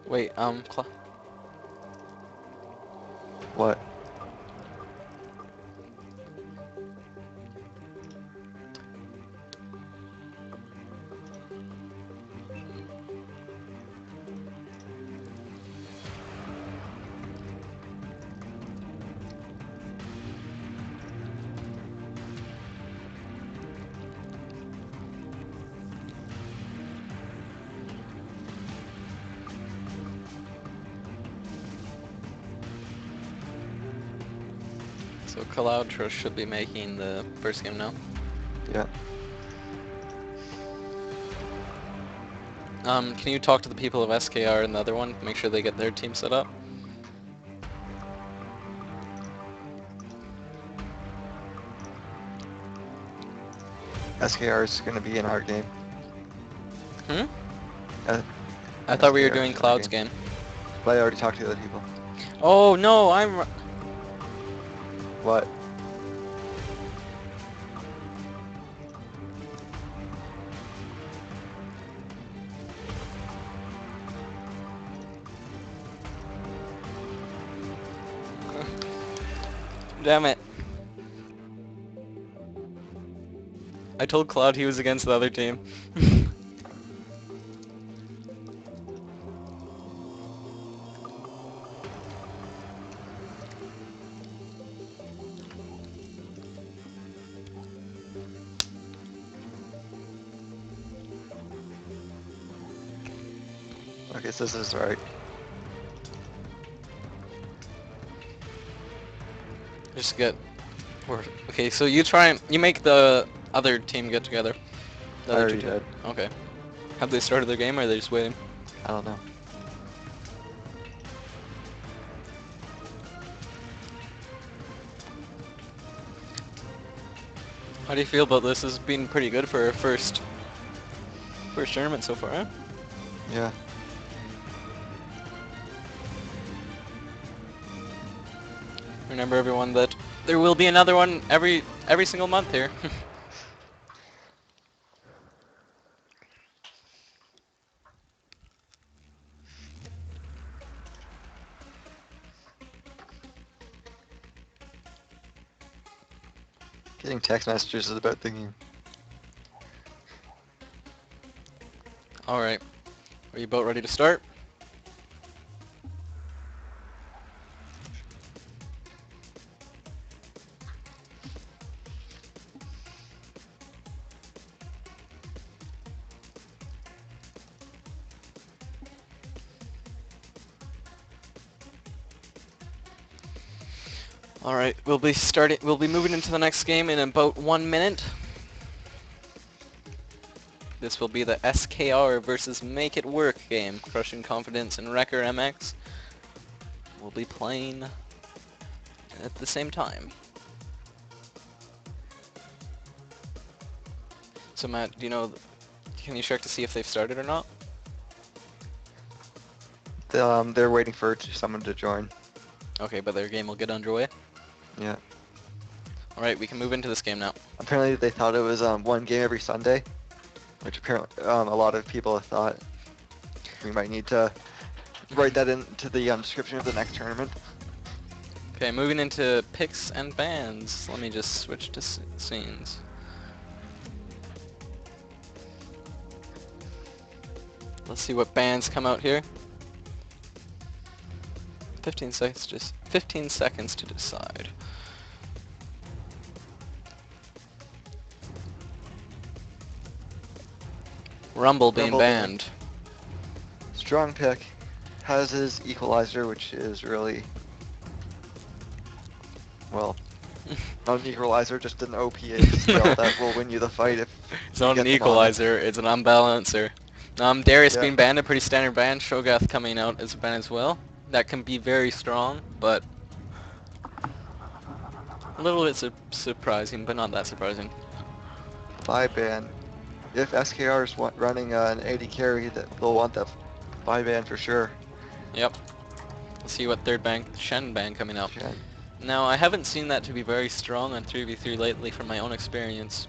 Wait, What? so Cloud Trust should be making the first game now. Yeah. Can you talk to the people of SKR and the other one, make sure they get their team set up? SKR is going to be in our game. Hmm? Uh, I thought we were SKR doing is our Cloud's game. But I already talked to the other people. Oh no, What? Damn it. I told Cloud he was against the other team. Okay, so this is right. Just get... Okay, so you try and... You make the other team get together. The I other already two did. Okay. Have they started their game or are they just waiting? I don't know. How do you feel about this? This has been pretty good for our first tournament so far, huh? Yeah. Remember everyone that there will be another one every single month here. Getting text messages is about the game. Alright. Are you both ready to start? Alright, we'll be moving into the next game in about 1 minute. This will be the SKR versus Make It Work game. Crushing Confidence and Wrecker MX will be playing at the same time. So Matt, do you know, can you check to see if they've started or not? They're waiting for someone to join. Okay, but their game will get underway. Yeah. Alright, we can move into this game now. Apparently they thought it was one game every Sunday, which apparently a lot of people have thought. We might need to write that into the description of the next tournament. Okay, moving into picks and bans. Let me just switch to scenes. Let's see what bans come out here. 15 seconds to decide. Rumble being Rumble ban. banned. Strong pick has his equalizer, which is really, well, not an equalizer, just an OPA skill that will win you the fight if It's you not get an them on it. equalizer, it's an unbalancer. Darius Yeah. being banned, a pretty standard ban. Shogath coming out as a ban as well. That can be very strong, but a little bit surprising, but not that surprising. 5 ban. If SKR is running an 80 carry, they'll want that 5 ban for sure. Yep. Let's see what third ban, Shen ban coming out. Shen. Now, I haven't seen that to be very strong on 3v3 lately from my own experience.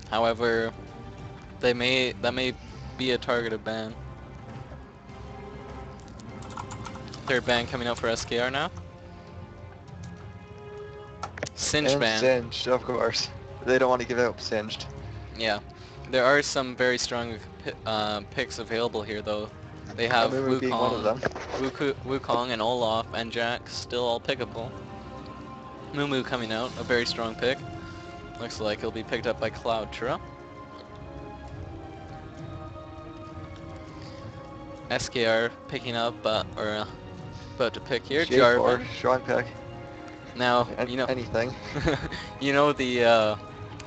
However, that may be a targeted ban. Third ban coming out for SKR now. Singe And ban. Singed, of course. They don't want to give out Singed. Yeah. There are some very strong picks available here, though. They have Amumu being one of them. Wukong and Olaf and Jack still all pickable. Mumu coming out, a very strong pick. Looks like he'll be picked up by Cloudtra. SKR picking up, about to pick here, J4, Jarvan. strong pick. Now, Anything. you know it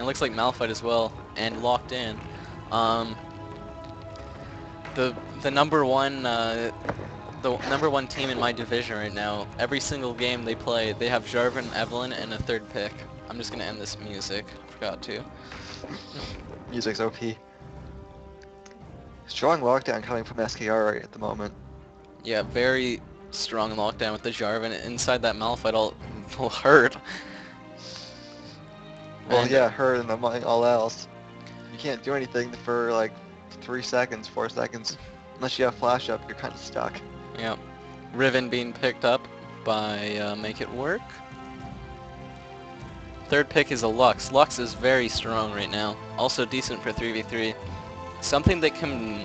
looks like Malphite as well, and locked in. Um, the number one team in my division right now. Every single game they play, they have Jarvan, Evelyn, and a third pick. I'm just gonna end this music. Forgot to. Music's OP. Strong lockdown coming from SKR right at the moment. Yeah, very strong lockdown with the Jarvan inside that Malphite will hurt. Well, And yeah, her and among all else. You can't do anything for like 3 seconds, 4 seconds. Unless you have flash up, you're kind of stuck. yeah, Riven being picked up by Make It Work. Third pick is a Lux. Lux is very strong right now. Also decent for 3v3. Something that can...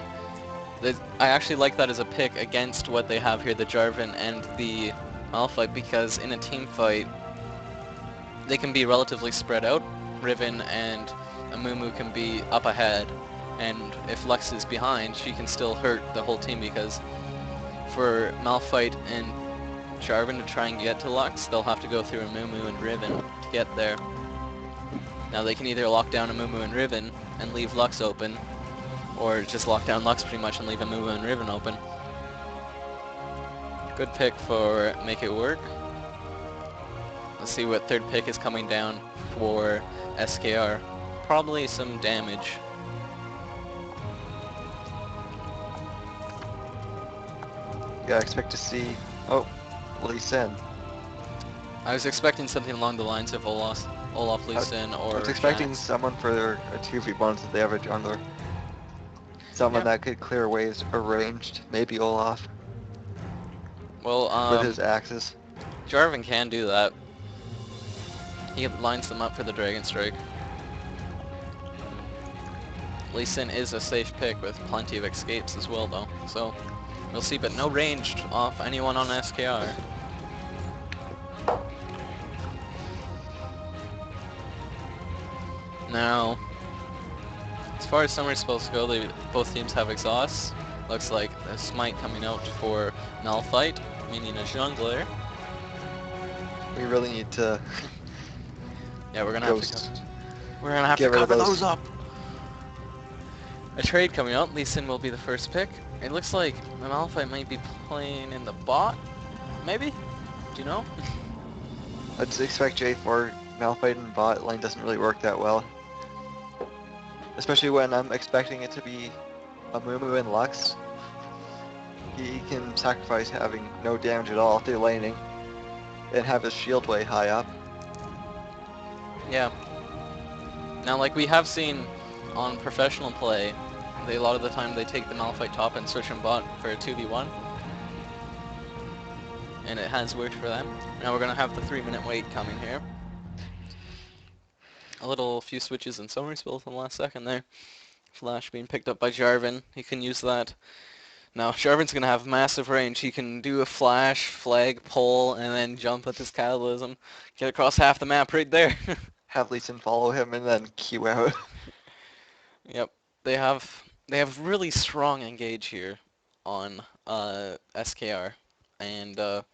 I actually like that as a pick against what they have here, the Jarvan and the Malphite, because in a team fight, they can be relatively spread out. Riven and Amumu can be up ahead, and if Lux is behind, she can still hurt the whole team, because for Malphite and Jarvan to try and get to Lux, they'll have to go through Amumu and Riven to get there. Now they can either lock down Amumu and Riven and leave Lux open, or just lock down Lux pretty much and leave Amumu and Riven open. Good pick for Make It Work. Let's see what third pick is coming down for SKR. Probably some damage. Yeah, I expect to see... Oh, Lee Sin. I was expecting something along the lines of Olaf Lee Sin or I was expecting Jax. someone for a 2v1 so they have a jungler. Someone that could clear waves arranged, maybe Olaf, Well, with his axes. Jarvan can do that. He lines them up for the Dragon Strike. Lee Sin is a safe pick with plenty of escapes as well, though. So we'll see, but no ranged off anyone on SKR. Now, as far as summer spells go, both teams have exhausts. Looks like a smite coming out for Malphite, meaning a jungler. We really need to Yeah, we're gonna Ghost. have to Get rid of cover those. those up. A trade coming up. Lee Sin will be the first pick. It looks like the Malphite might be playing in the bot. Maybe? Do you know? I'd expect J4 Malphite and bot lane doesn't really work that well. Especially when I'm expecting it to be Amumu and Lux. He can sacrifice having no damage at all through laning and have his shield way high up. Yeah. Now, like we have seen on professional play, a lot of the time they take the Malphite top and switch him bot for a 2v1. And it has worked for them. Now we're going to have the 3-minute wait coming here. A few switches and summer spells in the last second there. Flash being picked up by Jarvan. He can use that. Now, Jarvan's going to have massive range. He can do a flash, flag, pull, and then jump with his Catalysm. Get across half the map right there. Have Lee Sin follow him and then Q out. Yep. They have really strong engage here on SKR. And Not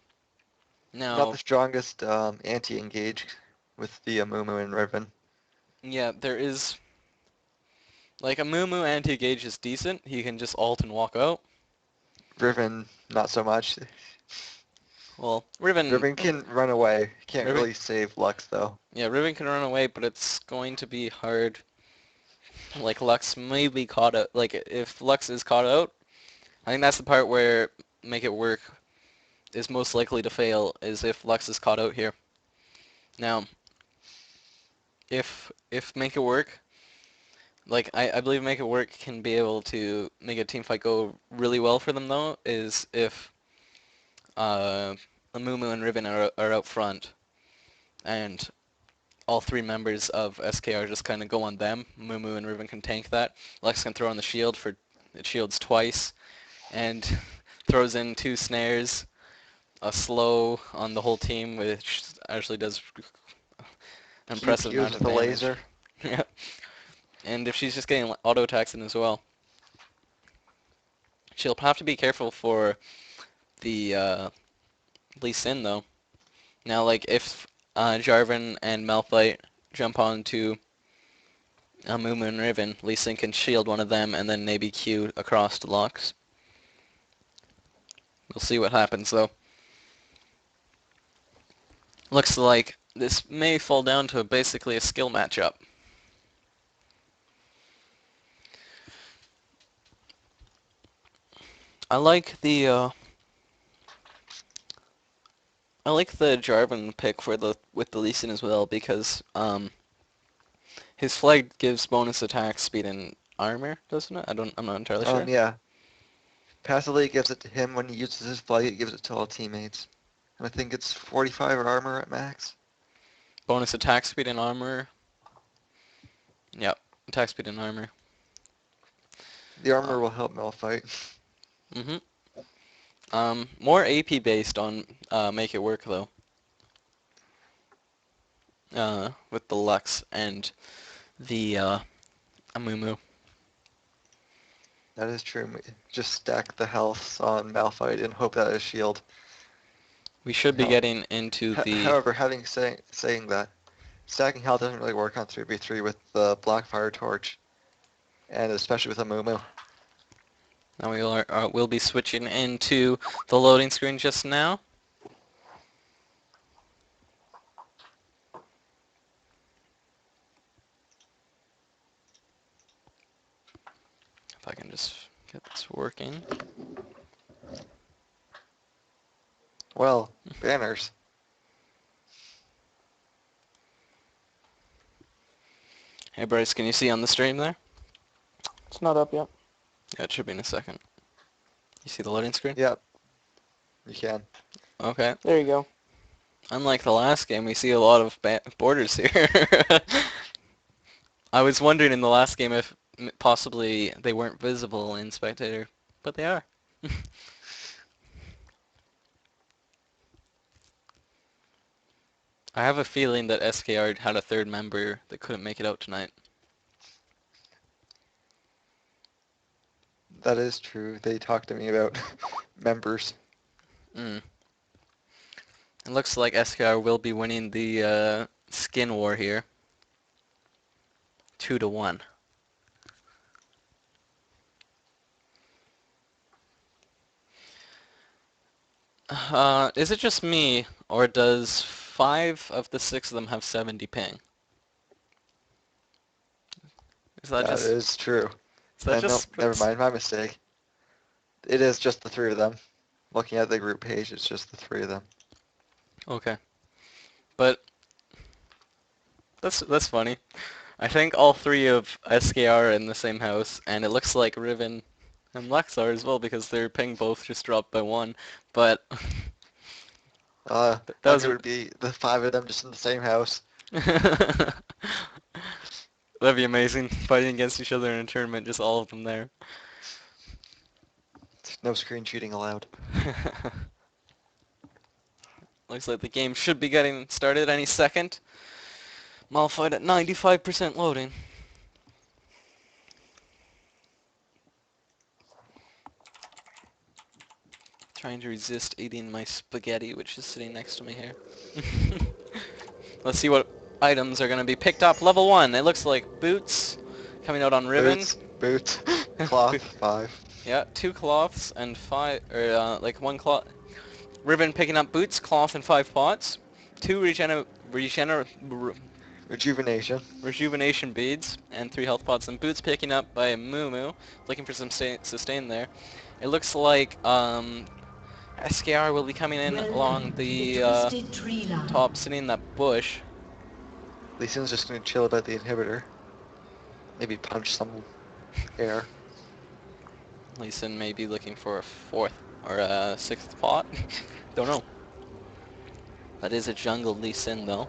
now, the strongest anti-engage with the Amumu and Riven. yeah, there is... Like, a Mumu anti-engage is decent. He can just ult and walk out. Riven, not so much. Well, Riven... Riven can run away. Can't Riven, really save Lux though. yeah, Riven can run away, but it's going to be hard. Like, Lux may be caught out. Like, if Lux is caught out, I think that's the part where Make It Work is most likely to fail, is if Lux is caught out here. Now, if Make It Work, like, I believe Make It Work can be able to make a team fight go really well for them, though, is if Amumu and Riven are out front, and all three members of SKR just kind of go on them. Mumu and Riven can tank that. Lux can throw on the shield for it shields twice, and throws in 2 snares, a slow on the whole team, which actually does an Q impressive Qs amount with of a damage. laser. Yeah. And if she's just getting auto attacks in as well, she'll have to be careful for the Lee Sin though. Now, like if Jarvan and Malphite jump onto Mumu and Riven, Lee Sin can shield one of them and then maybe Q across to Lux. We'll see what happens though. Looks like this may fall down to basically a skill matchup. I like the Jarvan pick for the with the Lee Sin as well because his flag gives bonus attack speed and armor, doesn't it? I'm not entirely sure. Yeah. Passively it gives it to him when he uses his flag, it gives it to all teammates. And I think it's 45 armor at max. Bonus attack speed and armor. Yep, attack speed and armor. The armor will help Malphite. More AP based on make it work though. With the Lux and the Amumu. That is true. Just stack the health on Malphite and hope that is shield. We should be Hell. getting into the. However, saying that, stacking health doesn't really work on 3v3 with the Blackfire Torch, and especially with a Mumu. Now we'll be switching into the loading screen just now. If I can just get this working. Well, banners. Hey Bryce, can you see on the stream there? It's not up yet. Yeah, it should be in a second. You see the loading screen? Yep, you can. Okay. There you go. Unlike the last game, we see a lot of borders here. I was wondering in the last game if possibly they weren't visible in Spectator, but they are. I have a feeling that SKR had a third member that couldn't make it out tonight. That is true. They talked to me about members. It looks like SKR will be winning the skin war here. 2-1. Is it just me, or does 5 of the 6 of them have 70 ping? Is that That just... is true. Is that No, just... never mind, my mistake. It is just the 3 of them. Looking at the group page, it's just the 3 of them. Okay. But that's funny. I think all 3 of SKR are in the same house, and it looks like Riven and Lux are as well because their ping both just dropped by 1. But That was would be the 5 of them just in the same house. That'd be amazing, fighting against each other in a tournament, just all of them there. No screen cheating allowed. Looks like the game should be getting started any second. Malphite at 95% loading. Trying to resist eating my spaghetti, which is sitting next to me here. Let's see what items are going to be picked up. Level 1, it looks like boots coming out on Riven. Boots, cloth, 5. Yeah, 2 cloths and 5, or like 1 cloth. Riven picking up boots, cloth, and 5 pots. 2 rejuvenation beads and 3 health pots, and boots picking up by Mumu, looking for some sustain there. It looks like SKR will be coming in along the top, sitting in that bush. Lee Sin's just gonna chill about the inhibitor. Maybe punch some air. Lee Sin may be looking for a 4th or a 6th pot. Don't know. That is a jungle Lee Sin though.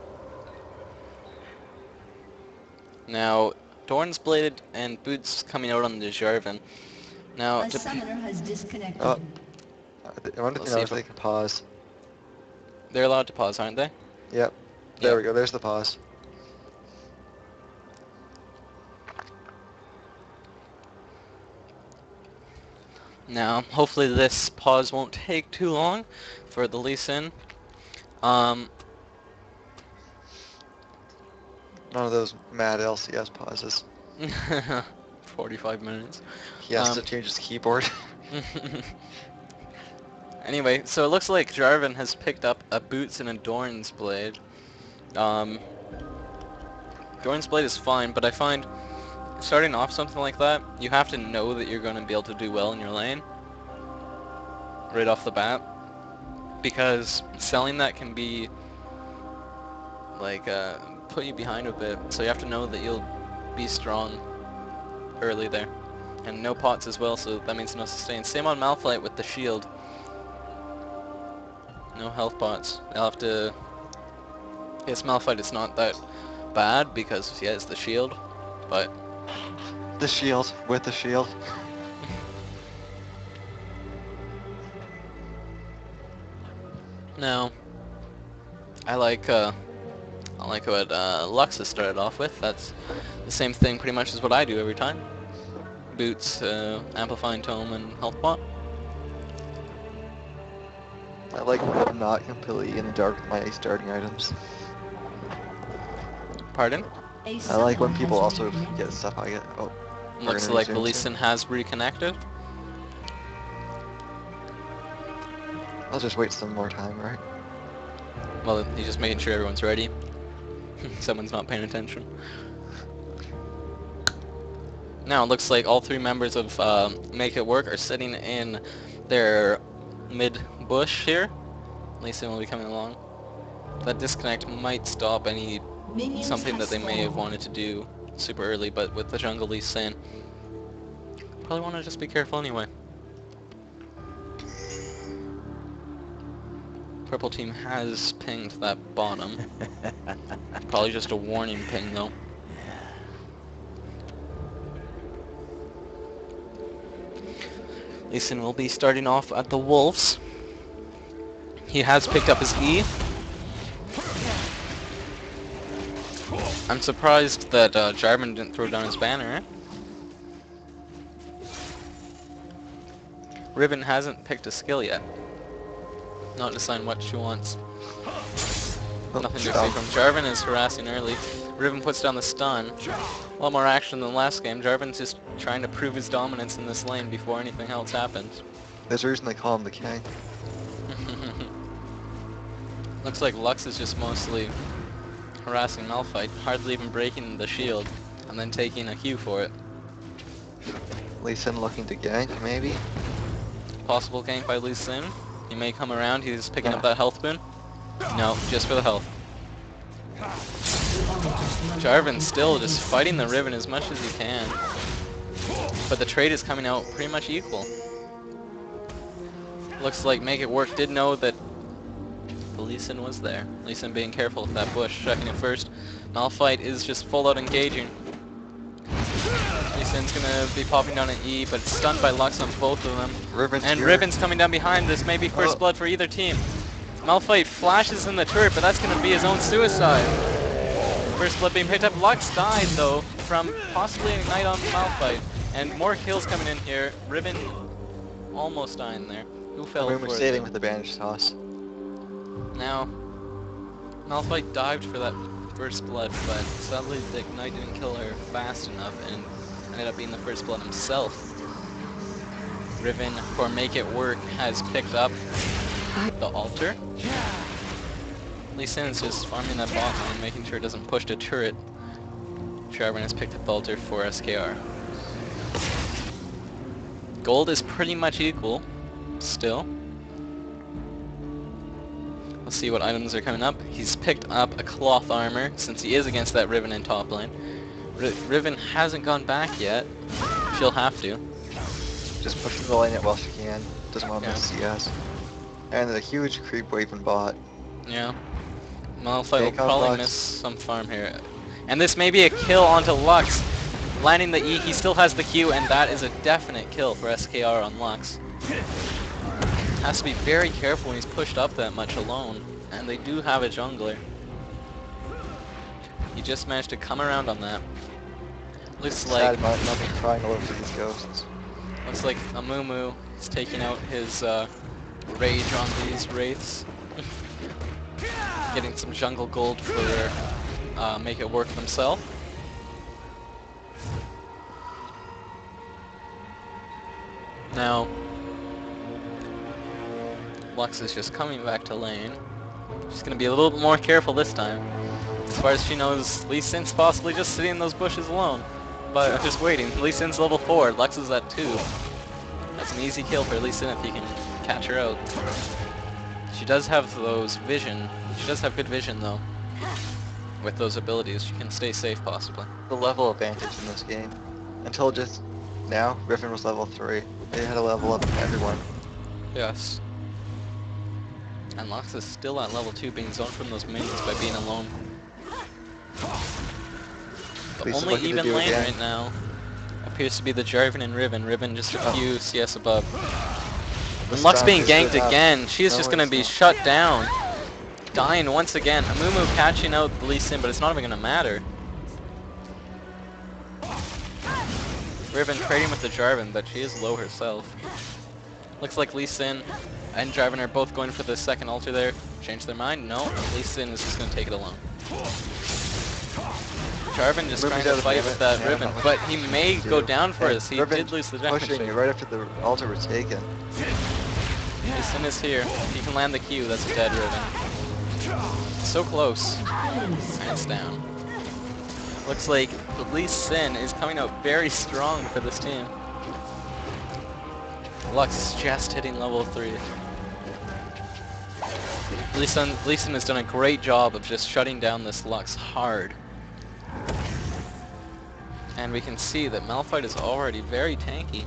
Now, Dorn's Blade and Boots coming out on the Jarvan. Now, A summoner has disconnected. Oh, I wonder if Let's you see know if if they can pause. they're allowed to pause, aren't they? Yep. There we go. There's the pause. Now, hopefully this pause won't take too long for the Lee Sin. None of those mad LCS pauses. 45 minutes. He has to change his keyboard. Anyway, so it looks like Jarvan has picked up a Boots and a Dorn's Blade. Dorn's Blade is fine, but I find starting off something like that, you have to know that you're going to be able to do well in your lane right off the bat, because selling that can be like put you behind a bit, so you have to know that you'll be strong early there. And no pots as well, so that means no sustain. Same on Malphite with the shield. No health pots. They'll have to... Yes, Malphite is not that bad because he has the shield, but... The shield, with the shield. No. I like what Lux has started off with. That's the same thing pretty much as what I do every time. Boots, Amplifying Tome, and Health Pot. I like not completely in the dark with my starting items. Pardon? I like when people also get stuff I get. Oh, Looks like the Lee Sin has reconnected. I'll just wait some more time, right? Well, he's just making sure everyone's ready. Someone's not paying attention. Now it looks like all three members of Make It Work are sitting in their mid bush here. Lee Sin will be coming along. That disconnect might stop any something that they may have wanted to do super early, but with the jungle Lee Sin, probably want to just be careful anyway. Purple team has pinged that bottom. Probably just a warning ping though. Lee Sin will be starting off at the Wolves. He has picked up his E. I'm surprised that Jarvan didn't throw down his banner. Riven hasn't picked a skill yet. Not deciding what she wants. Nothing to see from Jarvan is harassing early. Riven puts down the stun. A lot more action than last game. Jarvan's just trying to prove his dominance in this lane before anything else happens. There's a reason they call him the king. Looks like Lux is just mostly harassing Malphite, hardly even breaking the shield, and then taking a Q for it. Lee Sin looking to gank, maybe? Possible gank by Lee Sin. He may come around, he's picking up that health boon. No, just for the health. Jarvan still just fighting the Riven as much as he can. But the trade is coming out pretty much equal. Looks like Make It Work did know that the Lee Sin was there. Lee Sin being careful with that bush, checking it first. Malphite is just full out engaging. Lee Sin's gonna be popping down an E, but it's stunned by Lux on both of them. Riven's coming down behind. This may be first blood for either team. Malphite flashes in the turret, but that's gonna be his own suicide. First blood being picked up. Lux died though from possibly an ignite on Malphite. And more kills coming in here. Riven almost dying there. Who fell for it? Saving with the bandage toss. Now, Malphite dived for that first blood, but sadly the ignite didn't kill her fast enough and ended up being the first blood himself. Riven, for Make It Work, has picked up the altar. Lee Sin is just farming that bot and making sure it doesn't push the turret. Jarvan has picked up the altar for SKR. Gold is pretty much equal, still. Let's see what items are coming up. He's picked up a cloth armor, since he is against that Riven in top lane. Riven hasn't gone back yet. She'll have to. Just pushing the lane while she can. Doesn't want to miss CS. And a huge creep wave in bot. Yeah. Malphite will Take out probably Lux. miss some farm here. And this may be a kill onto Lux. Landing the E, he still has the Q, and that is a definite kill for SKR on Lux. Has to be very careful when he's pushed up that much alone. And they do have a jungler. He just managed to come around on that. Looks like Sad nothing crying all over these ghosts. looks like Amumu is taking out his rage on these wraiths. Getting some jungle gold for make it work himself. Now Lux is just coming back to lane. She's gonna be a little bit more careful this time. As far as she knows, Lee Sin's possibly just sitting in those bushes alone. But I'm just waiting. Lee Sin's level 4, Lux is at 2. That's an easy kill for Lee Sin if he can catch her out. She does have those vision. She does have good vision though. With those abilities, she can stay safe possibly. The level advantage in this game. Until just now, Griffin was level 3. They had to level up everyone. Yes. And Lux is still at level 2 being zoned from those minions by being alone. The Lisa only looking to even do lane again. right now appears to be the Jarvan and Riven. Riven just a few CS above. And This Lux time being is good ganked enough. again. She is No, just going to it's be not. shut down. Dying once again. Amumu catching out Lee Sin, but it's not even going to matter. Riven trading with the Jarvan, but she is low herself. Looks like Lee Sin and Jarvan are both going for the second altar there. Change their mind? No. Lee Sin is just going to take it alone. Jarvan just trying to fight with that Riven, but he may go down for us. He did lose the damage. Pushing right after the altar was taken. Lee Sin is here. If he can land the Q, that's a dead Riven. So close. And it's down. Looks like Lee Sin is coming out very strong for this team. Lux just hitting level 3. Lee Sin has done a great job of just shutting down this Lux hard. And we can see that Malphite is already very tanky.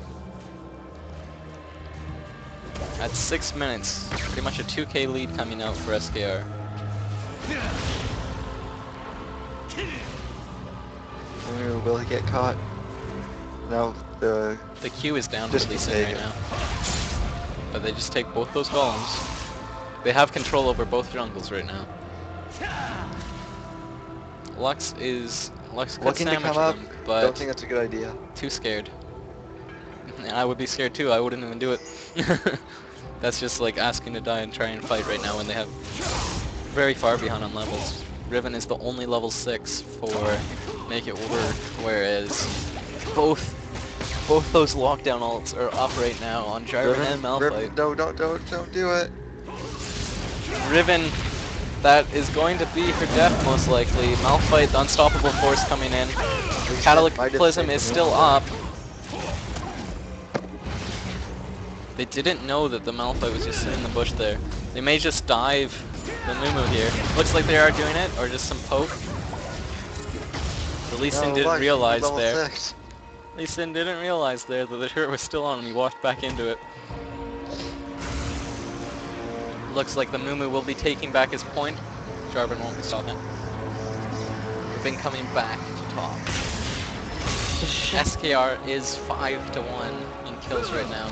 At 6 minutes, pretty much a 2k lead coming out for SKR. Ooh, will he get caught? No, the Q is down for Just Lee Sin take right it. now. But they just take both those golems. They have control over both jungles right now. Lux could looking to sandwich come up. them, Don't but think that's a good idea. too scared. And I would be scared too, I wouldn't even do it. That's just like asking to die and try and fight right now when they have very far behind on levels. Riven is the only level 6 for make it work, whereas both those lockdown ults are up right now on Jarvan and Malphite. Riven, no, don't do it. Riven, that is going to be her death most likely. Malphite, the unstoppable force coming in. Cataclysm is still up. They didn't know that the Malphite was just sitting in the bush there. They may just dive the Mumu here. Looks like they are doing it, or just some poke. The Lee Sin No, didn't Lux, realize level there. 6. Lee Sin didn't realize there that the turret was still on and he walked back into it. Looks like the Mumu will be taking back his point. Jarvan won't be stopping. We've been coming back to top. SKR is 5-1 in kills right now.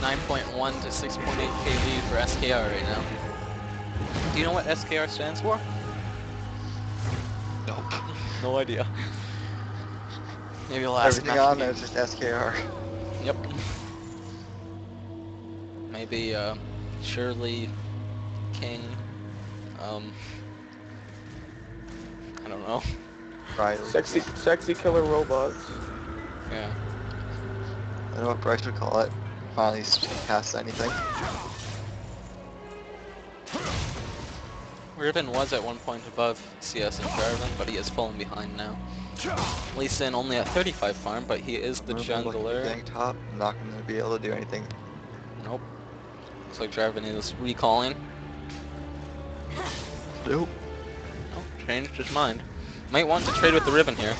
9.1 to 6.8k lead for SKR right now. Do you know what SKR stands for? Nope. No idea. Maybe I'll ask Everything him on after there the is just SKR. game. Yep. Maybe Shirley, King, I don't know. Riley. Sexy killer robots. Yeah. I don't know what Bryce would call it. Finally cast anything. Riven was at one point above CS and Jarvan, but he has fallen behind now. Lee Sin only at 35 farm, but he is the jungler. Getting top, I'm not going to be able to do anything. Nope. Looks like Jarvan is recalling. Nope. Oh, changed his mind. Might want to trade with the Riven here.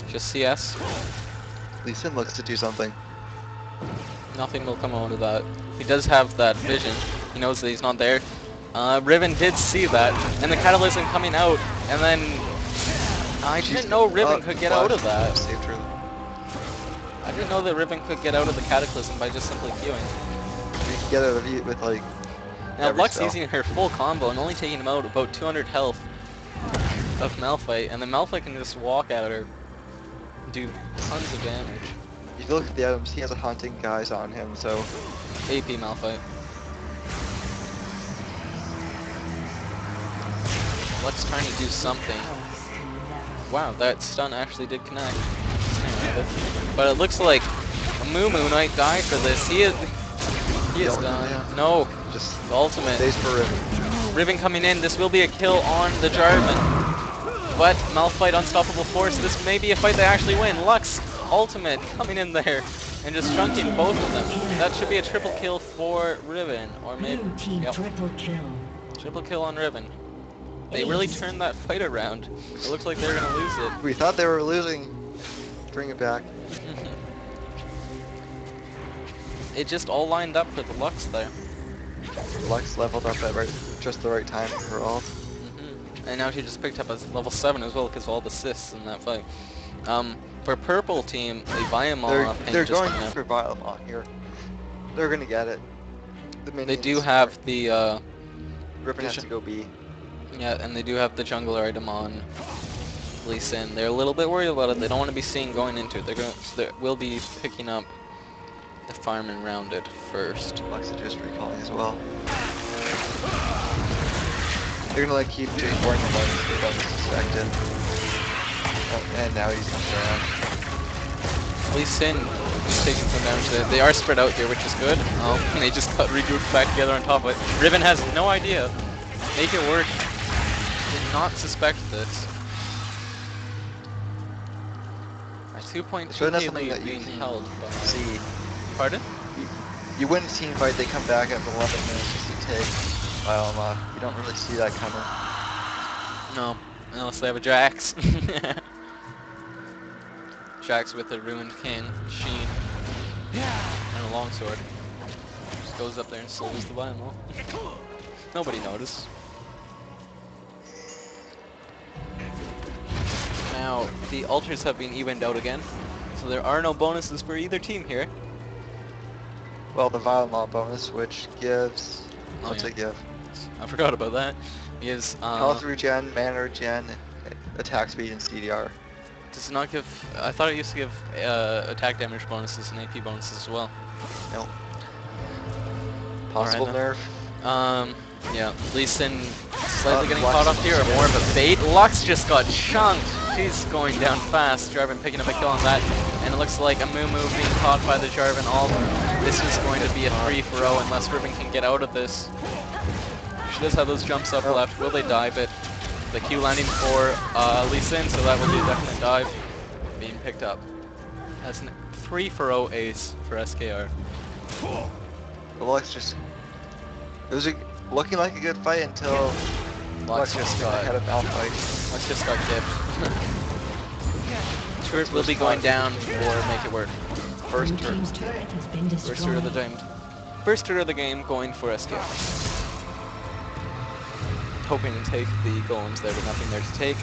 Just CS. Lee Sin looks to do something. Nothing will come out of that. He does have that vision. He knows that he's not there. Riven did see that, and the Cataclysm coming out, and then I didn't know Riven could get out of that. Saved her. I didn't know that Riven could get out of the Cataclysm by just simply queuing. You can get out of it with like. Now every Lux spell. using her full combo and only taking him out about 200 health of Malphite, and then Malphite can just walk at her, do tons of damage. If you look at the items, he has a hunting guys on him, so AP Malphite. Lux trying to do something. Wow, that stun actually did connect. But it looks like Moo might die for this. He is done. Yeah. No, just the ultimate. stays for Riven. Riven coming in. This will be a kill on the Jarvan. But Malphite unstoppable force. This may be a fight they actually win. Lux ultimate coming in there and just chunking both of them. That should be a triple kill for Riven, or maybe Triple kill. triple kill on Riven. They really turned that fight around. It looks like they're gonna lose it. We thought they were losing. Bring it back. It just all lined up for the Lux there. Lux leveled up at just the right time for ult. And now she just picked up a level 7 as well because of all the assists in that fight. For purple team, the Viamon They're going for Viamon here. They're gonna get it. The They minions do have the Riven has to go B. yeah, and they do have the jungler item on Lee Sin. They're a little bit worried about it. They don't want to be seen going into it. They will be picking up the farm and rounded first. Lux is just recalling as well. They're gonna like keep J4 in the lane if they don't suspect it. Oh, and now he's down. Lee Sin is taking some damage there. They are spread out here, which is good. And they just got regrouped back together on top of it. Riven has no idea. Make it work. Did not suspect this. A 2.2 So that's lead something that you being can held by... see. Pardon? You win a team fight, they come back after 11 minutes just to take Viamon. You don't really see that coming. No, unless they have a Jax. Jax with a ruined king, Sheen, and a longsword. Just goes up there and slows the Viamon. Nobody noticed. Now, the altars have been evened out again, so there are no bonuses for either team here. Well, the Viamon bonus, which gives... Oh, what's yeah. it give? I forgot about that. Is Health regen, mana regen, attack speed, and CDR. does not give... I thought it used to give attack damage bonuses and AP bonuses as well. Nope. Possible Alright, nerf. Yeah, Lee Sin slightly getting Lux caught off here, or is more of a bait. Lux just got chunked. She's going down fast. Jarvan picking up a kill on that, and it looks like a Moo being caught by the Jarvan ult. This is going to be a 3-for-0 unless Riven can get out of this. She does have those jumps up left. Will they dive it? The Q landing for Lee Sin, so that will be a definite dive. Being picked up. That's a 3-for-0 ace for SKR. The Lux just... It was looking like a good fight until Lux just got ahead of Malphite. Lux just got dipped. Turret will be going down or make it work. First Blue turn. team's turret has been destroyed. First turret of the game. First turret of the game going for SKR. Hoping to take the golems there, but nothing there to take.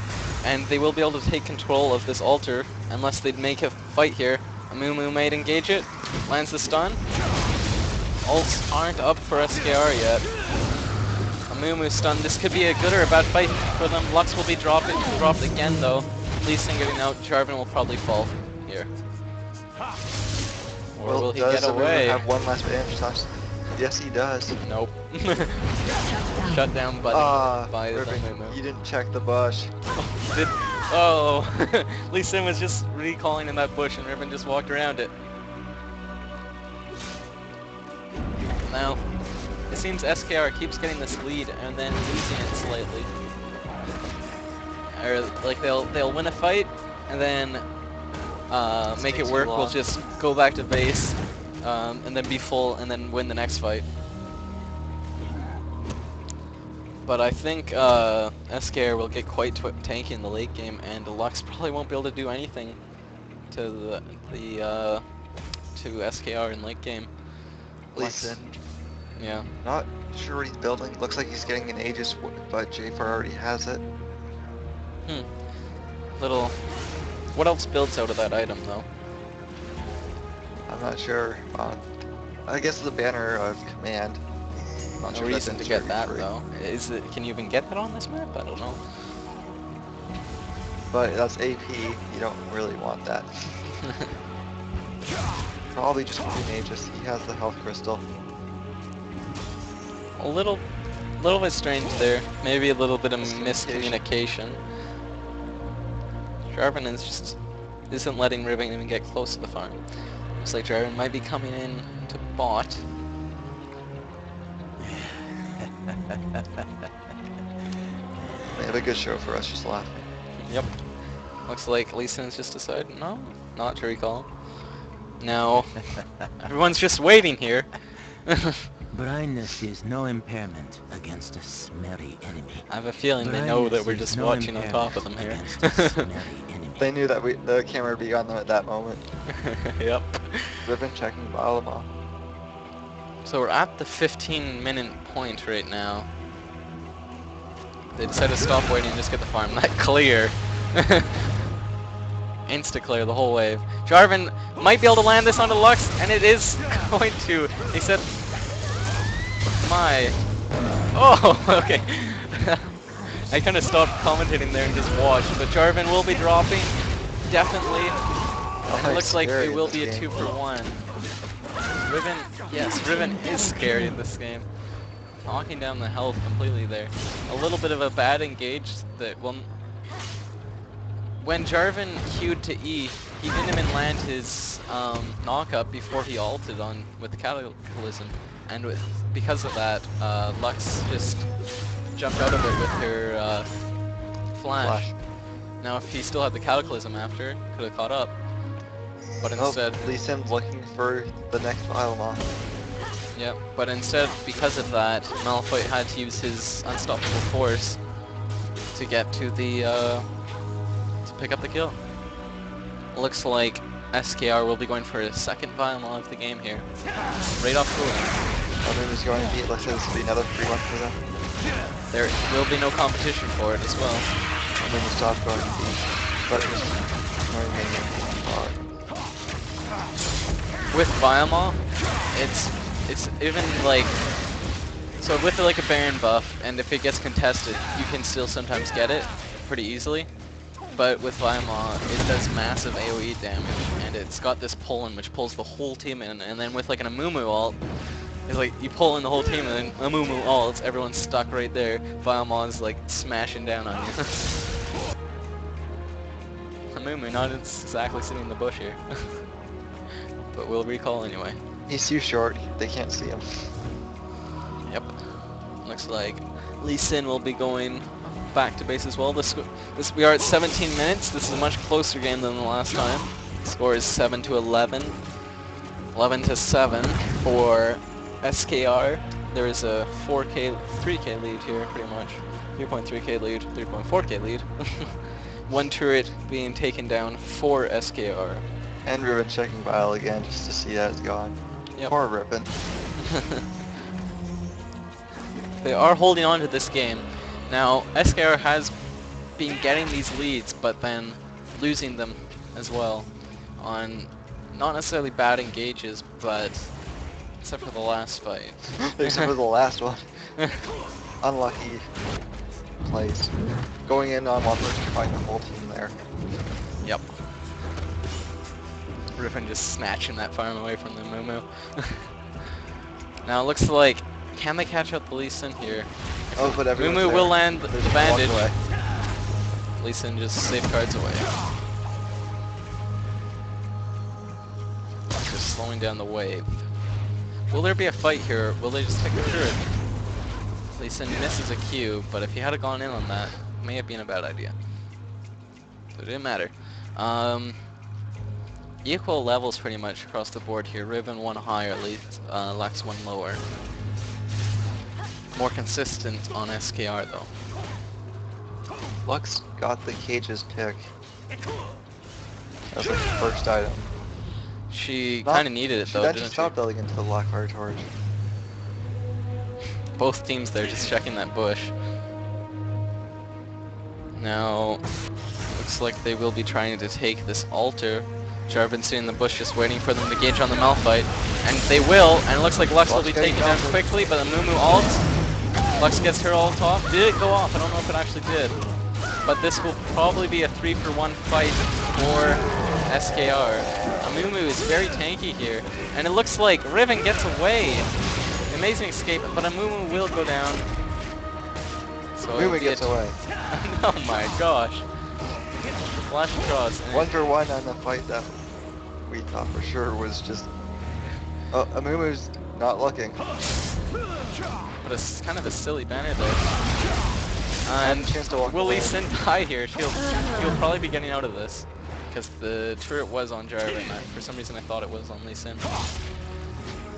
And they will be able to take control of this altar unless they make a fight here. A Moo might engage it. Lands the stun. Ults aren't up for SKR yet. A Moo stun. This could be a good or a bad fight for them. Lux will be dropped again though. Lee Sin getting out. Jarvan will probably fall here. Or will he get away? Have one last damage touch? Yes, he does. Nope. Shut Shut down button by the Riven, Moo. you didn't check the bush. Oh, Lee Sin was just recalling in that bush and Riven just walked around it. Now, it seems SKR keeps getting this lead and then losing it slightly. Or like they'll win a fight and then make it takes work. too We'll long. just go back to base and then be full and then win the next fight. But I think SKR will get quite tanky in the late game, and Lux probably won't be able to do anything to to SKR in late game. Least Lux. in. Yeah. Not sure what he's building. Looks like he's getting an Aegis, but J4 already has it. Little. What else builds out of that item though? I'm not sure. I guess the banner of command. Not No sure if that's reason in to get that 3v3. though. Is it? Can you even get that on this map? I don't know. But that's AP. You don't really want that. Probably just Queen Aegis. He has the health crystal. A little bit strange there. Maybe a little bit of Miscommunication. miscommunication. Jarvan is just isn't letting Riven even get close to the farm. Looks like Jarvan might be coming in to bot. They have a good show for us, just laughing. Yep. Looks like Lee Sin's just decided, no, not to recall. No. Everyone's just waiting here. Blindness is no impairment against a smelly enemy. I have a feeling they know that we're Blindness is just no watching on top of them impairment here. against a smelly enemy. They knew that the camera would be on them at that moment. Yep. Riven checking Balama. So we're at the 15-minute point right now. They decided to stop waiting and just get the farm. That clear. Insta-clear the whole wave. Jarvan might be able to land this onto Lux, and it is going to. He said, my. Oh, okay. I kind of stopped commentating there and just watched, but Jarvan will be dropping, definitely. And it looks like it will be a 2-for-1. Riven, yes, Riven is scary in this game. Knocking down the health completely there. A little bit of a bad engage that when Jarvan queued to E, he didn't even land his knock-up before he ulted on with Cataclysm, and because of that, Lux just jumped out of it with her flash. Now if he still had the Cataclysm after, could have caught up, but instead... Lee Sin's looking for the next Balama. Yep, but instead, because of that, Malphite had to use his unstoppable force to get to the, to pick up the kill. Looks like SKR will be going for his second Violin of the game here. Right off the win. Other is going to be, looks like this will be another 3-1 for them. There will be no competition for it as well. And then the stop going to be, but just ignoring me. With Violin, it's even like, so with like a Baron buff, and if it gets contested, you can still sometimes get it pretty easily. But with Violin, it does massive AoE damage, and it's got this pull-in which pulls the whole team in, and then with like an Amumu ult, it's like you pull in the whole team, and then Amumu ults, everyone's stuck right there. Violin's like smashing down on you. Amumu not exactly sitting in the bush here. But we'll recall anyway. He's too short, they can't see him. Yep. Looks like Lee Sin will be going back to base as well. We are at 17 minutes. This is a much closer game than the last time. Score is 7-11. 11-7 for SKR. There is a 3K lead here, pretty much. 3.3K lead, 3.4K lead. One turret being taken down for SKR. And Riven checking Bile again just to see that it's gone. Yep. Poor Riven. They are holding on to this game. Now, SKR has been getting these leads, but then losing them as well on not necessarily bad engages, but except for the last fight. Except for the last one. Unlucky plays. Going in on one person to find the whole team there. Yep. Riven just snatching that farm away from the Mumu. Now it looks like, can they catch up the Lee Sin here? Oh, but everyone's Mumu there. will land the There's one bandage. away. Lee Sin just safeguards away. Just slowing down the wave. Will there be a fight here? Will they just take the turret? Lee Sin misses a Q, but if he had gone in on that, it may have been a bad idea. So it didn't matter. Equal levels pretty much across the board here. Riven one higher, Lux one lower. More consistent on SKR though. Lux got the cages pick. That was like the first item. She Not- kind of needed it She though, then didn't just she? stopped building into the Blackfire Torch. Both teams there just checking that bush. Now, looks like they will be trying to take this altar. Jarvan's sitting in the bush just waiting for them to engage on the Malphite. And they will, and it looks like Lux will Lux be getting taken down melted. quickly, but the Mumu ults. Lux gets her ult off. Did it go off? I don't know if it actually did. But this will probably be a 3-for-1 fight for SKR. Amumu is very tanky here. And it looks like Riven gets away. Amazing escape, but Amumu will go down. So it'll Mumu be a gets away. Oh my gosh. Flash across. and- 1-for-1 on the fight that we thought for sure was just... Oh, Amumu's not looking. But it's kind of a silly banner there. And And chance to walk will Lee away. Sin die here? He'll probably be getting out of this. Because the turret was on Jarvan. For some reason I thought it was on Lee Sin.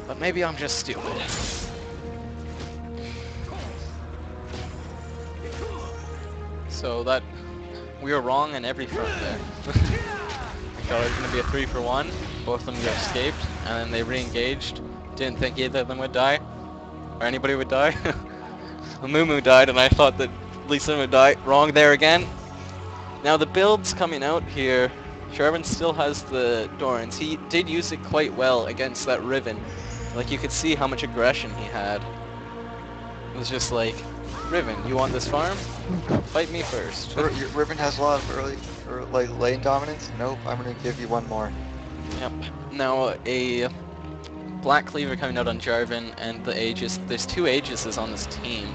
But maybe I'm just stupid. So that... we were wrong on every front there. I thought it was going to be a 3-for-1. Both of them got escaped. And then they re-engaged. Didn't think either of them would die. Or anybody would die. Mumu died and I thought that Lee Sin would die. Wrong there again. Now the build's coming out here. Jarvan still has the Dorans. He did use it quite well against that Riven. Like you could see how much aggression he had. It was just like, Riven, you want this farm? Fight me first. Riven has a lot of early, or like lane dominance. Nope, I'm gonna give you one more. Yep. Now a Black Cleaver coming out on Jarvan and the Aegis. There's 2 Aegises on this team.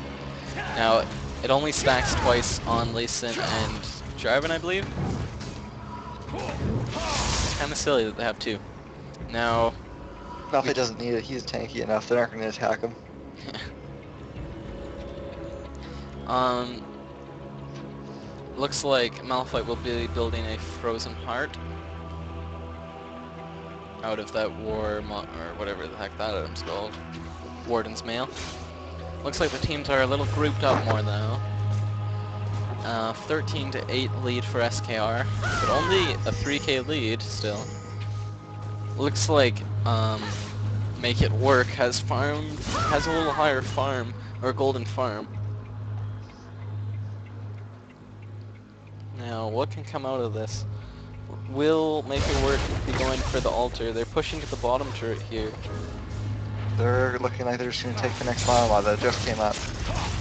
Now it only stacks twice on Lee Sin and Jarvan, I believe. It's kind of silly that they have 2. Now, Malphite doesn't need it. He's tanky enough. They're not gonna attack him. looks like Malphite will be building a Frozen Heart out of that or whatever the heck that item's called. Warden's Mail. Looks like the teams are a little grouped up more now. 13-8 lead for SKR, but only a 3k lead still. Looks like Make It Work has a little higher farm, or golden farm. Now, what can come out of this? Will Make It Work be going for the altar? They're pushing to the bottom turret here. They're looking like they're just gonna take the next mile that just came up.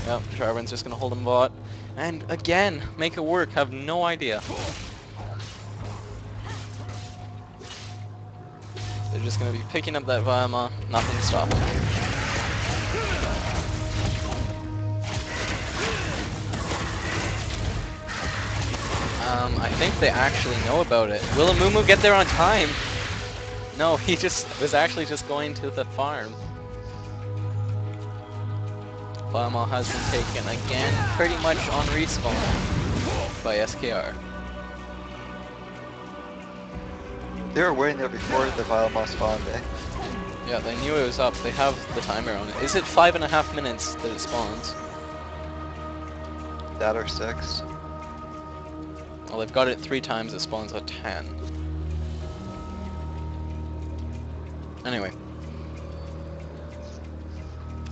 Yep, Jarvan's just gonna hold him bot. And again, Make It Work, have no idea. They're just gonna be picking up that Vayama, nothing to stop them. I think they actually know about it. Will Amumu get there on time? No, he was actually just going to the farm. Vayama has been taken again, pretty much on respawn by SKR. They were waiting there before the Vilemon spawned, eh? Yeah, they knew it was up. They have the timer on it. Is it 5.5 minutes that it spawns? That or 6. Well, they've got it 3 times. It spawns at 10. Anyway.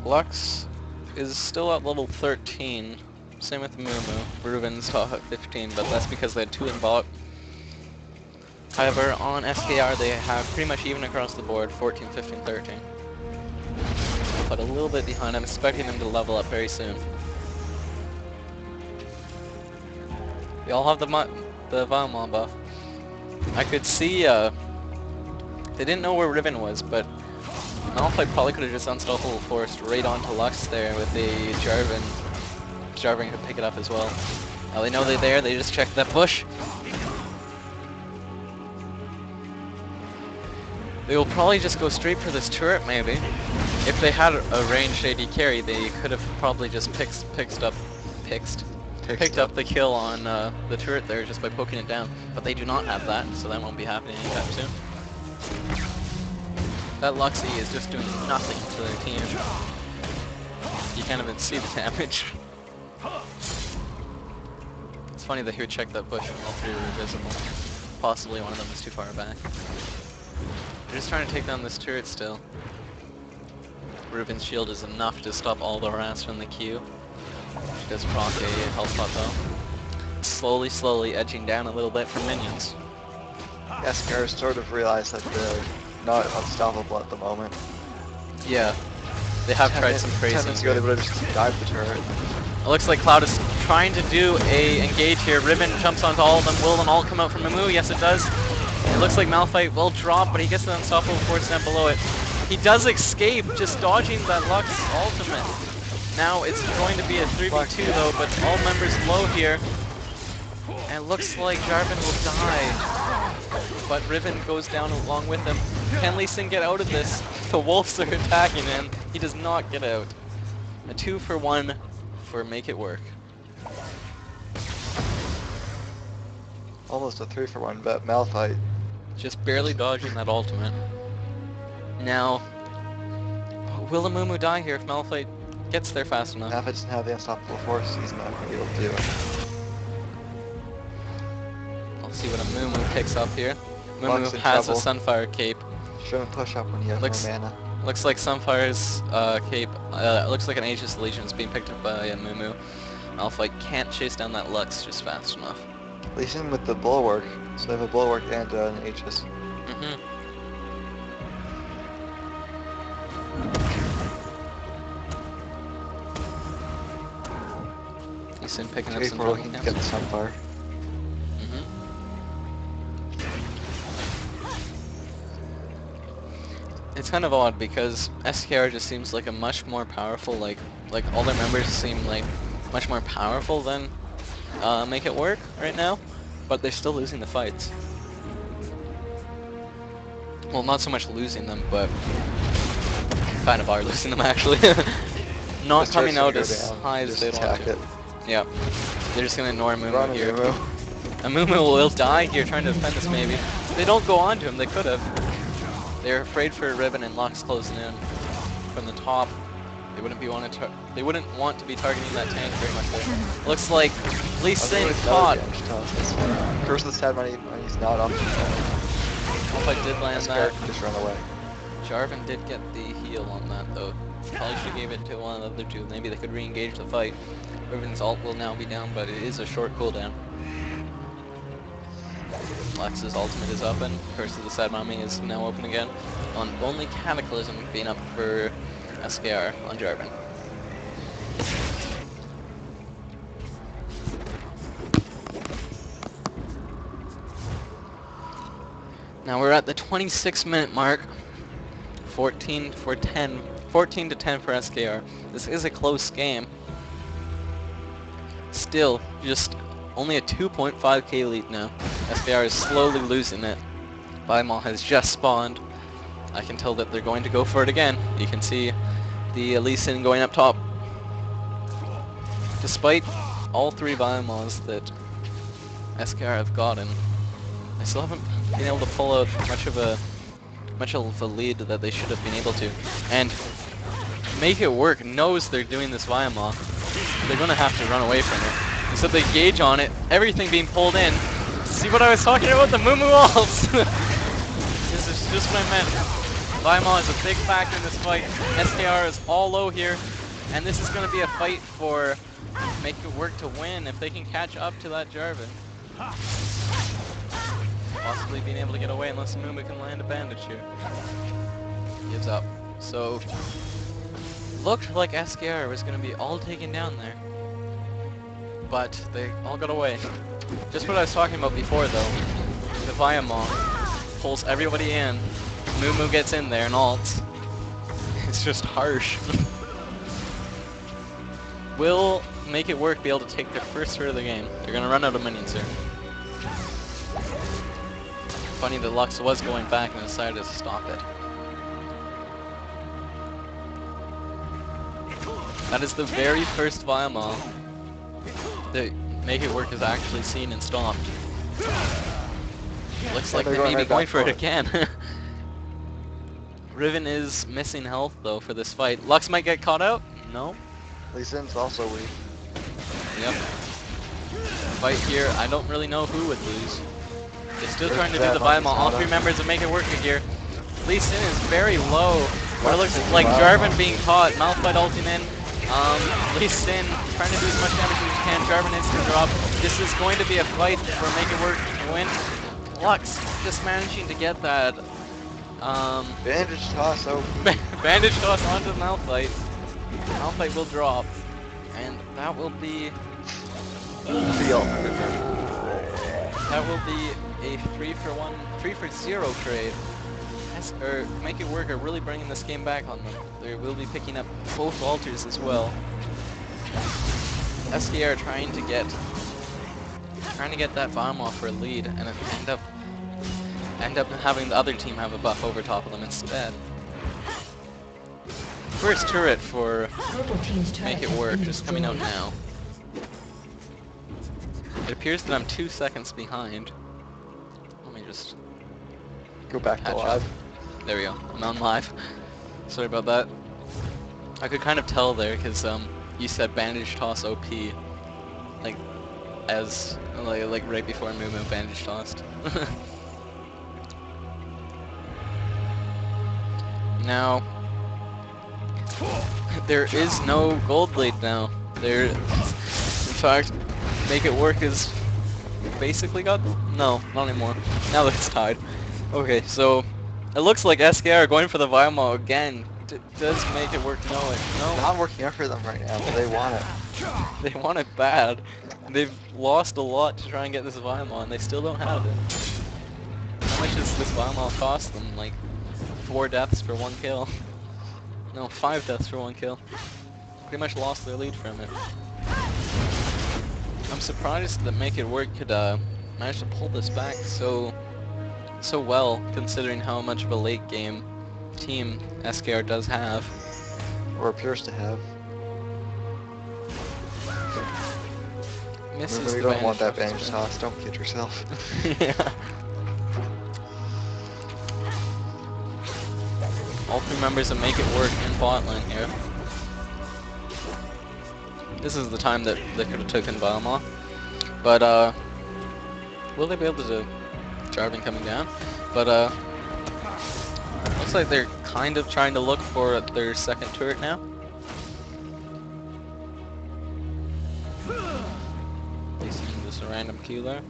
Lux is still at level 13. Same with Mumu. Ruben's top at 15, but that's because they had 2 in bot. However, on SKR they have pretty much even across the board, 14, 15, 13. But a little bit behind. I'm expecting them to level up very soon. They all have the Vilemon buff. I could see, they didn't know where Riven was, but Malphite probably could have just unstoppable forced right onto Lux there with the Jarvan. Jarvan could pick it up as well. Now they know they're there, they just check that bush. They will probably just go straight for this turret, maybe. If they had a ranged AD carry, they could have probably just picked up the kill on the turret there just by poking it down. But they do not have that, so that won't be happening anytime soon. That Luxie is just doing nothing to their team. You can't even see the damage. It's funny that he would check that bush when all 3 were visible. Possibly one of them is too far back. They're just trying to take down this turret still. Ruben's shield is enough to stop all the harass from the Q. She does proc a health pot though. Slowly edging down a little bit from minions. SKR sort of realized that they're not unstoppable at the moment. Yeah, they have tried some 10 crazy. minutes ago they would have just dived the turret. It looks like Cloud is trying to do a engage here. Riven jumps onto all of them. Will an ult come out from Mumu? Yes, it does. It looks like Malphite will drop, but he gets the unstoppable force down below it. He does escape, just dodging that Lux ultimate. Now it's going to be a 3v2 though, but all members low here. And it looks like Jarvan will die. But Riven goes down along with him. Can Lee Sin get out of this? The Wolves are attacking him. He does not get out. A 2-for-1 for Make It Work. Almost a 3-for-1, but Malphite. Just barely dodging that ultimate. Now, will the Mumu die here if Malphite gets there fast enough? Malphite doesn't have the unstoppable force, he's not going to be able to do it. I'll see what a Mumu picks up here. Lux Mumu in has a trouble. Sunfire cape. Shouldn't push up when you have Looks- no mana. Looks like Sunfire's cape, looks like an Aegis Legion is being picked up by a Mumu. Malphite can't chase down that Lux just fast enough. Lee Sin with the bulwark, so they have a bulwark and an Aegis. Mm-hmm. He's in picking up some J4 looking to jungle get the Sunfire. Mm-hmm. It's kind of odd because SKR just seems like a much more powerful, like all their members seem like much more powerful than Make It Work right now, but they're still losing the fights. Well, not so much losing them, but kind of are losing them actually. Not This coming turret's out gonna go as down, high as just they'd want attack to. it. Yeah, they're just gonna ignore Run, Mumu here. Mumu. A Mumu will die here trying to defend this maybe. They don't go on to him, they could have. They're afraid for Riven and Lux closing in from the top. They wouldn't want to be targeting that tank very much there. Looks like Lee Sin caught. Curse of the Sad Money when he's not up. Malphite did land SKR that. can just run away. Jarvan did get the heal on that though. Probably should have gave it to one of the other two. Maybe they could re-engage the fight. Riven's ult will now be down, but it is a short cooldown. Lux's ultimate is up and Curse of the Sad Mommy is now open again. On only Cataclysm being up for SKR on Jarvan. Now we're at the 26-minute mark. 14 to 10 for SKR. This is a close game. Still, just only a 2.5k lead now. SKR is slowly losing it. Bimal has just spawned. I can tell that they're going to go for it again. You can see the Lee Sin going up top. Despite all three Bimals that SKR have gotten, they still haven't been able to pull out much of a lead that they should have been able to. And Make It Work knows they're doing this Viamol. They're gonna have to run away from it. And so they gauge on it, everything being pulled in. See what I was talking about, the Mumu ults? This is just what I meant. Viamol is a big factor in this fight. SKR is all low here. And this is gonna be a fight for Make It Work to win if they can catch up to that Jarvan. Possibly being able to get away unless Mumu can land a bandage here. Gives up. So, looked like SKR was going to be all taken down there. But they all got away. Just what I was talking about before though. The Viamol pulls everybody in. Mumu gets in there and ults. It's just harsh. Will Make It Work be able to take their first third of the game? They're going to run out of minions here. Funny that Lux was going back and decided to stop it. That is the very first Viamol that Make It Work has actually seen and stopped. Looks like they may be going for it again. Riven is missing health though for this fight. Lux might get caught out? No. Lee Sin's also weak. Yep. Fight here, I don't really know who would lose. Just Still There's trying to do that the on Vimon. All Masada. 3 members of Make It Work here. Lee Sin is very low. What it looks Lux like is Jarvan Vimon. being caught. Malphite ulting in. Lee Sin trying to do as much damage as he can. Jarvan instant drop. This is going to be a fight for Make It Work to win. Lux just managing to get that Bandage toss, oh. bandage toss onto Malphite. Malphite will drop. And that will be The ultimate. that will be a 3 for 0 trade. Or Make It Work are really bringing this game back on them. They will be picking up both altars as well. SKR trying to get that bomb off for a lead, and end up having the other team have a buff over top of them instead. First turret for Purple team's turret Make It has Work been just coming out destroyed. now. It appears that I'm 2 seconds behind. Let me just Go back to catch live. up. There we go. I'm on live. Sorry about that. I could kind of tell there because you said bandage toss OP, like right before movement bandage tossed. Now there is no gold lead now. In fact, Make It Work is basically got no, not anymore. Now that it's tied. Okay, so it looks like SKR are going for the Vimon again. Does Make It Work know it? No, Not working out for them right now, but they want it. they want it bad. They've lost a lot to try and get this Vimon. They still don't have it. How much does this Vimon cost them? Like 4 deaths for 1 kill. No, 5 deaths for 1 kill. Pretty much lost their lead from it. I'm surprised that Make It Work could manage to pull this back so well, considering how much of a late game team SKR does have. Or appears to have. Misses Remember, the you don't want that bandage bandage toss, don't kid yourself. Yeah. All 3 members of Make It Work in bot lane here. This is the time that they could have taken Balma. But will they be able to do Jarvan coming down? But looks like they're kind of trying to look for their second turret now. Facing just a random Q there.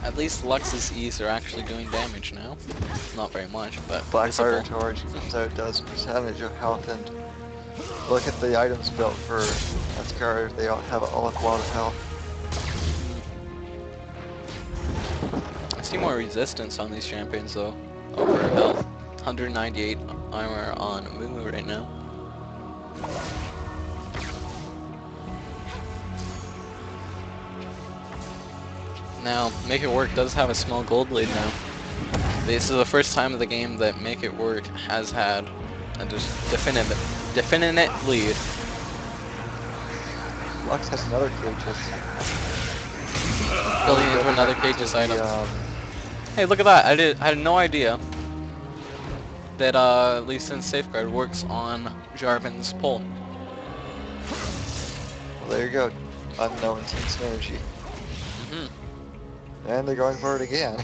At least Lux's E's are actually doing damage now. Not very much, but Blackfire visible. Torch comes out, does percentage of health, and look at the items built for SKR, they all have a lot of health. I see more resistance on these champions though, over health. 198 armor on Mumu right now. Now, Make It Work does have a small gold lead now. This is the first time of the game that Make It Work has had a definite lead. Lux has another Cages. Building into another Cages item. The, Hey, look at that! I had no idea that Lee Sin's Safeguard works on Jarvan's pole. well, there you go. Unknown team synergy. Hmm. And they're going for it again.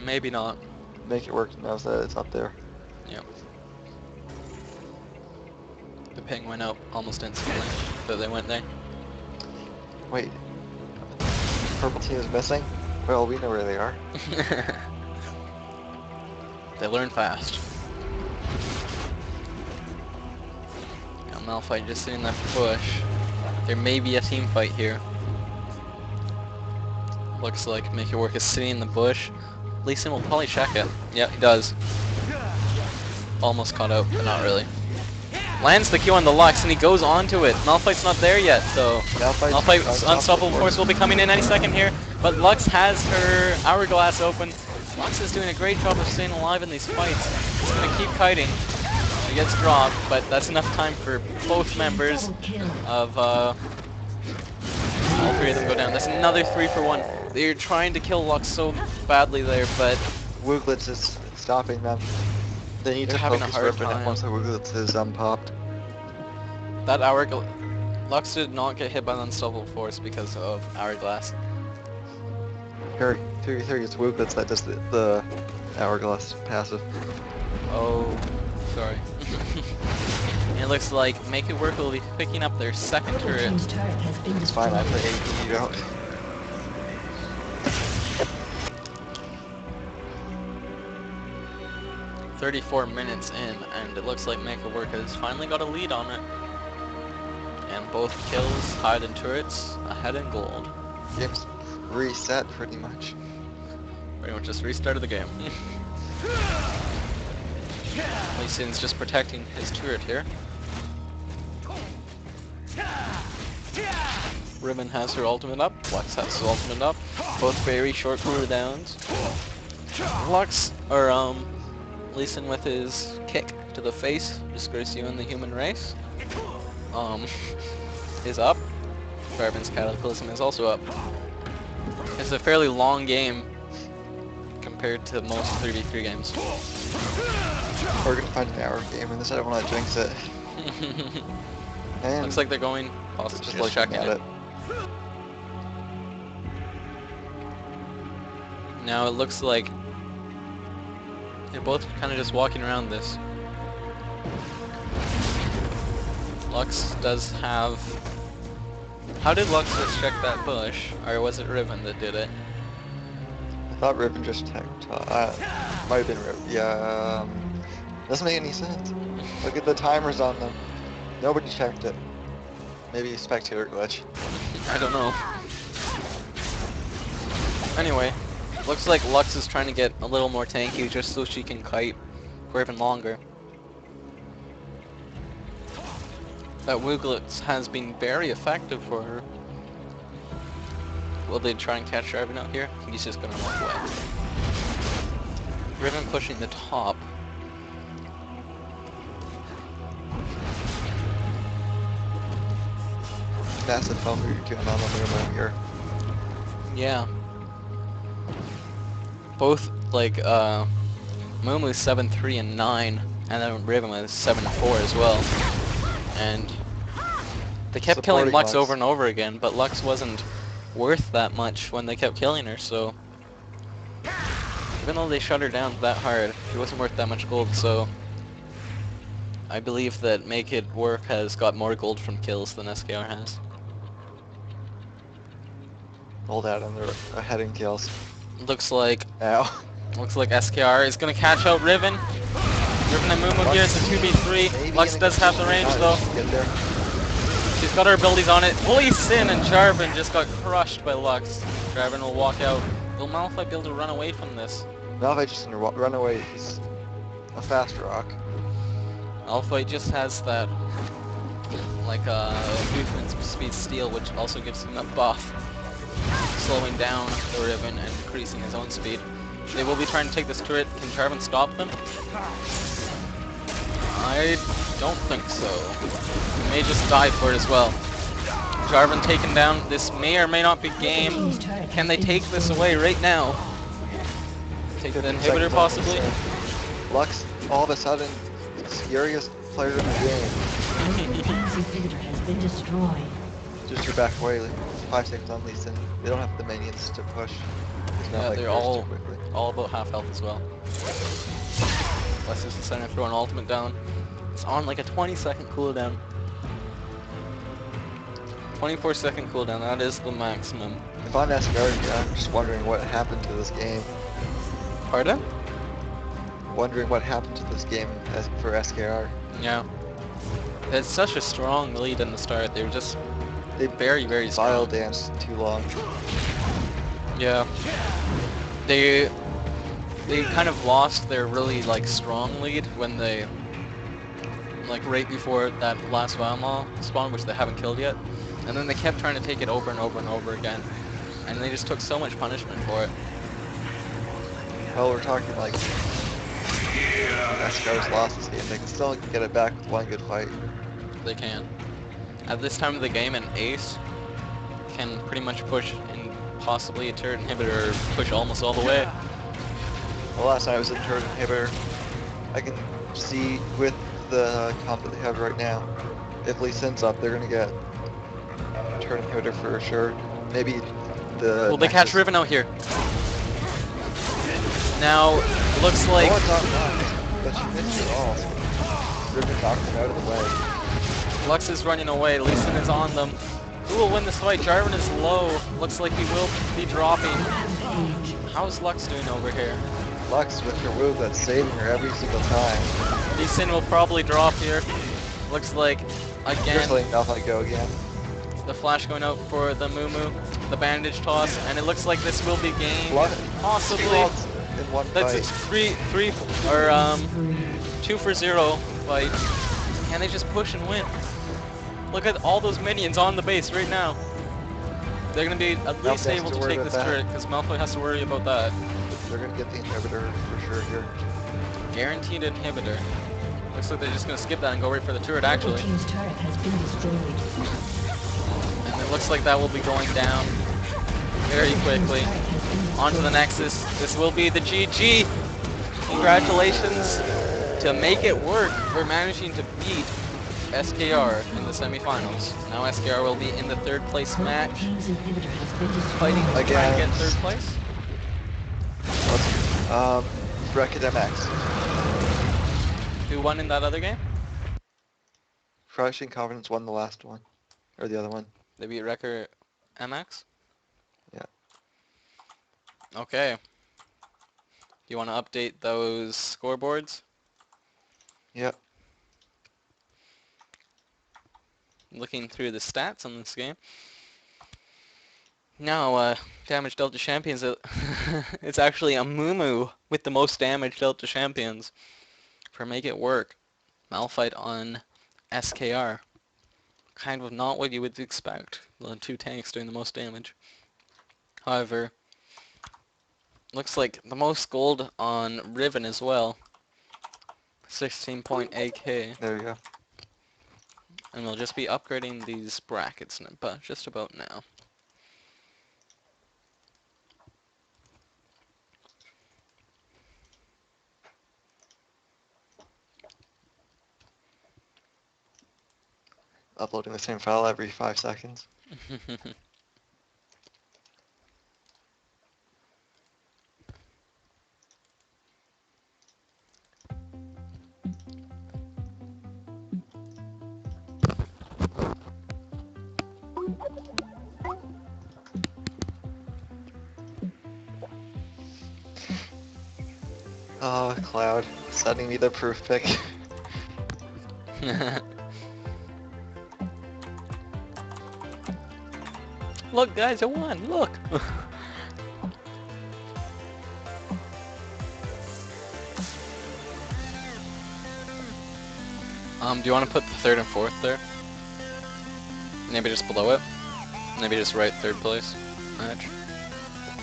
Maybe not. Make It Work knows that it's up there. Yep. The ping went out almost instantly, so they went there. Wait. Purple team is missing? Well, we know where they are. They learn fast. Now Malphite just sitting in that bush. There may be a team fight here. Looks like Make It Work is sitting in the bush. Lee Sin will probably check it. Yeah, he does. Almost caught out, but not really. Lands the Q on the Lux, and he goes onto it. Malphite's not there yet, so Malphite's unstoppable force will be coming in any second here. But Lux has her hourglass open. Lux is doing a great job of staying alive in these fights. He's gonna keep kiting. He gets dropped, but that's enough time for both members Double kill. of all 3 of them go down. That's another 3 for 1. They're trying to kill Lux so badly there, but Wooglets is stopping them. They need They're to having a focus hard weapon time. once the Wooglets is popped. That hourglass... Lux did not get hit by the unstoppable force because of hourglass. Here, 3v3, it's Wooglets that does the hourglass passive. Oh, sorry. And it looks like Make It Work will be picking up their second Purple turret. team's turret has been It's fine, I destroyed. play AP, you don't. 34 minutes in, and it looks like Make It Work has finally got a lead on it. And both kills, hide and turrets, ahead in gold. Game's reset pretty much. Pretty much just restarted the game. Lee Sin's just protecting his turret here. Ribbon has her ultimate up, Lux has his ultimate up. Both very short cooldowns. Lux, or Lee Sin with his kick to the face, disgrace you in the human race. Is up. Jarvan's Cataclysm is also up. It's a fairly long game compared to most 3v3 games. We're gonna find an hour game in this, I don't want to jinx it. And Looks like they're going, possibly just just looking checking at it. it. Now it looks like they're both kind of just walking around this. Lux does have... How did Lux just check that bush? Or was it Riven that did it? I thought Ribbon just checked. Might have been Ribbon. Yeah, doesn't make any sense. Look at the timers on them. Nobody checked it. Maybe a spectator glitch. I don't know. Anyway, looks like Lux is trying to get a little more tanky just so she can kite for even longer. That Wooglets has been very effective for her. Will they try and catch Jarvan out here? He's just gonna walk away. Riven pushing the top. Massive help you're doing on the Mumu here. Yeah. Both, like, Mumu's 7-3 and 9, and then Riven was 7-4 as well. And they kept killing Supporting Lux Lux. over and over again, but Lux wasn't worth that much when they kept killing her, so... Even though they shut her down that hard, she wasn't worth that much gold, so... I believe that Make It Work has got more gold from kills than SKR has. Hold out and they're ahead in kills. Looks like Ow. SKR is gonna catch out Riven. Riven and Mumu here is a 2v3. Maybe Lux in a does have the range though. Get there. She's got her abilities on it. Lee Sin and Jarvan just got crushed by Lux. Jarvan will walk out. Will Malphite be able to run away from this? Malphite just gonna run away. He's a fast rock. Malphite just has that, like, movement speed steal, which also gives him a buff. Slowing down the Riven and increasing his own speed. They will be trying to take this turret. Can Jarvan stop them? I don't think so. He may just die for it as well. Jarvan taken down. This may or may not be game. Can they take this away right now? Take the inhibitor possibly? Lux, all of a sudden, the scariest player in the game. Purple team's inhibitor has been destroyed. Just your back away, like 5 seconds on Lee Sin. They don't have the minions to push. It's not Yeah, like they're burst all too quickly. about half health as well. Lux is deciding to throw an ultimate down. It's on like a 20-second cooldown. 24-second cooldown, that is the maximum. If I'm SKR, I'm just wondering what happened to this game. Pardon? Wondering what happened to this game for SKR. Yeah. It's such a strong lead in the start. They were just They very, very Vile strong. danced too long. Yeah. They kind of lost their really like strong lead when they like right before that last Valmaw spawn, which they haven't killed yet. And then they kept trying to take it over and over and over again. And they just took so much punishment for it. Well, we're talking like SKR's lost this game. They can still get it back with one good fight. They can. At this time of the game, an ace can pretty much push in possibly a turret inhibitor or push almost all the way. The last time I was in turret inhibitor, I can see with the comp that they have right now, if Lee Sin's up, they're gonna get turn inhibitor for sure. Maybe the Will they catch Nexus. Riven out here? Now, looks No like one's on Lux, but she missed it all. Riven knocked him out of the way. Lux is running away. Lee Sin is on them. Who will win this fight? Jarvan is low. Looks like he will be dropping. How's Lux doing over here? Lux with her move that's saving her every single time. Lee Sin will probably drop here. Looks like, Just again, letting Malphite go again. the flash going out for the Mumu, the bandage toss, and it looks like this will be game. Possibly. In one That's a fight. 2-for-0 fight. Can they just push and win? Look at all those minions on the base right now. They're gonna be at least Malphite has able to to worry take about this that. turret, because Malphite has to worry about that. They're gonna get the inhibitor for sure here. Guaranteed inhibitor. Looks like they're just gonna skip that and go right for the turret Your actually. team's turret has been destroyed. And it looks like that will be going down very quickly. Onto the Nexus. This will be the GG. Congratulations to make it work for managing to beat SKR in the semifinals. Now SKR will be in the third place Your match, team's inhibitor has been destroyed. fighting to try and get Against- third place. Bracket MX. Who won in that other game? Crushing Confidence won the last one. Or the other one. They beat Wrecker MX? Yeah. Okay. Do you want to update those scoreboards? Yep. Looking through the stats on this game. Now, damage dealt to champions, it's actually a Mumu with the most damage dealt to champions. For Make It Work, Malphite on SKR. Kind of not what you would expect, the two tanks doing the most damage. However, looks like the most gold on Riven as well. 16.8k. There you go. And we'll just be upgrading these brackets but just about now. Uploading the same file every 5 seconds. Oh, Cloud, sending me the proof pic. Look guys, I won, look! Do you want to put the third and fourth there? Maybe just below it? Maybe just right third place match?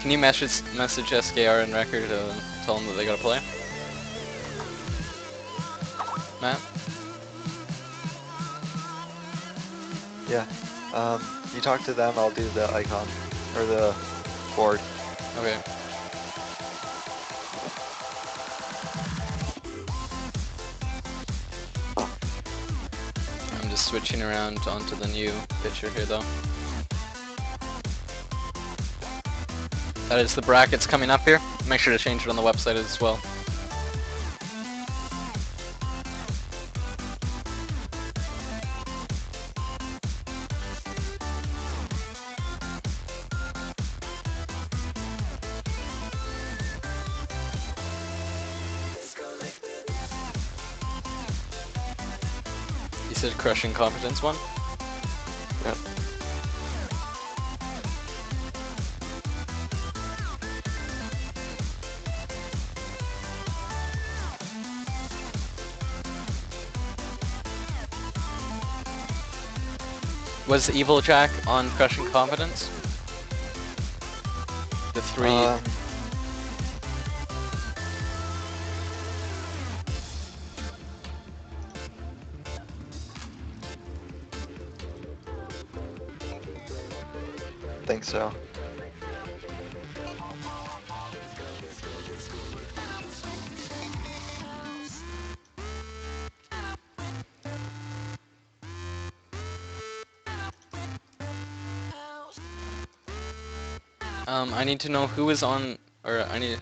Can you message SKR and Record to tell them that they gotta play? Matt? Yeah. You talk to them, I'll do the icon. Or the board. Okay. I'm just switching around onto the new picture here though. That is the brackets coming up here. Make sure to change it on the website as well. You said crushing competence one? Yep. Was Evil Jack on crushing competence? The three... think so. I need to know who is on, or I need